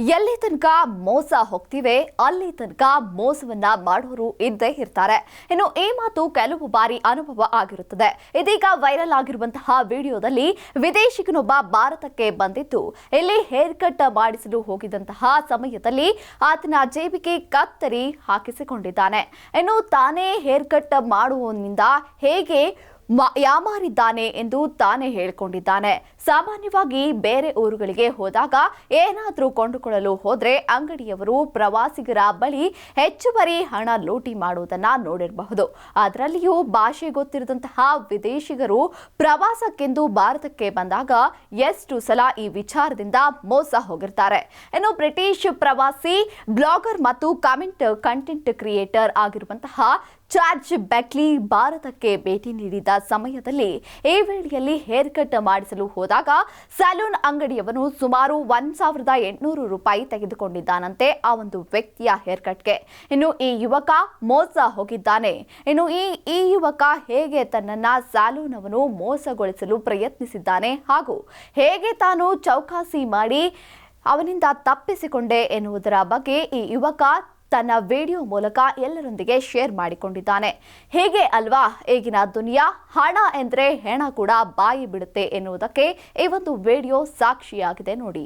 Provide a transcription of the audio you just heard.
ಎಲ್ಲಿ ತನಕ ಮೋಸ ಹೋಗ್ತಿವೆ ಅಲ್ಲಿ ತನಕ ಮೋಸವನ್ನ ಮಾಡೋರು ಇದ್ದೇ ಇರ್ತಾರೆ. ಇನ್ನು ಈ ಮಾತು ಕೆಲವು ಬಾರಿ ಅನುಭವ ಆಗಿರುತ್ತದೆ. ಇದೀಗ ವೈರಲ್ ಆಗಿರುವಂತಹ ವಿಡಿಯೋದಲ್ಲಿ ವಿದೇಶಿಗನೊಬ್ಬ ಭಾರತಕ್ಕೆ ಬಂದಿದ್ದು ಇಲ್ಲಿ ಹೇರ್ ಕಟ್ ಮಾಡಿಸಲು ಹೋಗಿದಂತಹ ಸಮಯದಲ್ಲಿ ಆತನ ಜೇಬಿಗೆ ಕತ್ತರಿ ಹಾಕಿಸಿಕೊಂಡಿದ್ದಾನೆ. ಇನ್ನು ತಾನೇ ಹೇರ್ ಕಟ್ ಮಾಡುವವನಿಂದ ಹೇಗೆ ಯಾಮಾರಿದ್ದಾನೆ ಎಂದು ತಾನೇ ಹೇಳಿಕೊಂಡಿದ್ದಾನೆ. ಸಾಮಾನ್ಯವಾಗಿ ಬೇರೆ ಊರುಗಳಿಗೆ ಹೋದಾಗ ಏನಾದರೂ ಕೊಂಡುಕೊಳ್ಳಲು ಹೋದ್ರೆ ಅಂಗಡಿಯವರು ಪ್ರವಾಸಿಗರ ಬಳಿ ಹೆಚ್ಚುವರಿ ಹಣ ಲೂಟಿ ಮಾಡುವುದನ್ನ ನೋಡಿರಬಹುದು. ಅದರಲ್ಲಿಯೂ ಭಾಷೆ ಗೊತ್ತಿರದಂತಹ ವಿದೇಶಿಗರು ಪ್ರವಾಸಕ್ಕೆಂದು ಭಾರತಕ್ಕೆ ಬಂದಾಗ ಎಷ್ಟು ಸಲ ಈ ವಿಚಾರದಿಂದ ಮೋಸ ಹೋಗಿರ್ತಾರೆ. ಇನ್ನು ಬ್ರಿಟಿಷ್ ಪ್ರವಾಸಿ ಬ್ಲಾಗರ್ ಮತ್ತು ಕಂಟೆಂಟ್ ಕ್ರಿಯೇಟರ್ ಆಗಿರುವಂತಹ ಚಾರ್ಜ್ ಬೆಕ್ಲಿ ಭಾರತಕ್ಕೆ ಭೇಟಿ ನೀಡಿದ ಸಮಯದಲ್ಲಿ ಈ ವೇಳೆಯಲ್ಲಿ ಹೇರ್ ಕಟ್ ಮಾಡಿಸಲು ಹೋದಾಗ ಸಲೂನ್ ಅಂಗಡಿಯವನು ಸುಮಾರು 1,800 ರೂಪಾಯಿ ತೆಗೆದುಕೊಂಡಿದ್ದಾನಂತೆ ಆ ಒಂದು ವ್ಯಕ್ತಿಯ ಹೇರ್ ಕಟ್ಗೆ. ಇನ್ನು ಈ ಯುವಕ ಮೋಸ ಹೋಗಿದ್ದಾನೆ. ಇನ್ನು ಈ ಯುವಕ ಹೇಗೆ ತನ್ನನ್ನ ಸಲೂನ್ ಅವನು ಮೋಸಗೊಳಿಸಲು ಪ್ರಯತ್ನಿಸಿದ್ದಾನೆ ಹಾಗೂ ಹೇಗೆ ತಾನು ಚೌಕಾಸಿ ಮಾಡಿ ಅವನಿಂದ ತಪ್ಪಿಸಿಕೊಂಡೆ ಎನ್ನುವುದರ ಬಗ್ಗೆ ಈ ಯುವಕ ತನ್ನ ವಿಡಿಯೋ ಮೂಲಕ ಎಲ್ಲರೊಂದಿಗೆ ಶೇರ್ ಮಾಡಿಕೊಂಡಿದ್ದಾನೆ. ಹೇಗೆ ಅಲ್ವಾ ಈಗಿನ ದುನಿಯಾ, ಹಣ ಎಂದ್ರೆ ಹೆಣ ಕೂಡ ಬಾಯಿ ಬಿಡುತ್ತೆ ಎನ್ನುವುದಕ್ಕೆ ಈ ಒಂದು ವಿಡಿಯೋ ಸಾಕ್ಷಿಯಾಗಿದೆ ನೋಡಿ.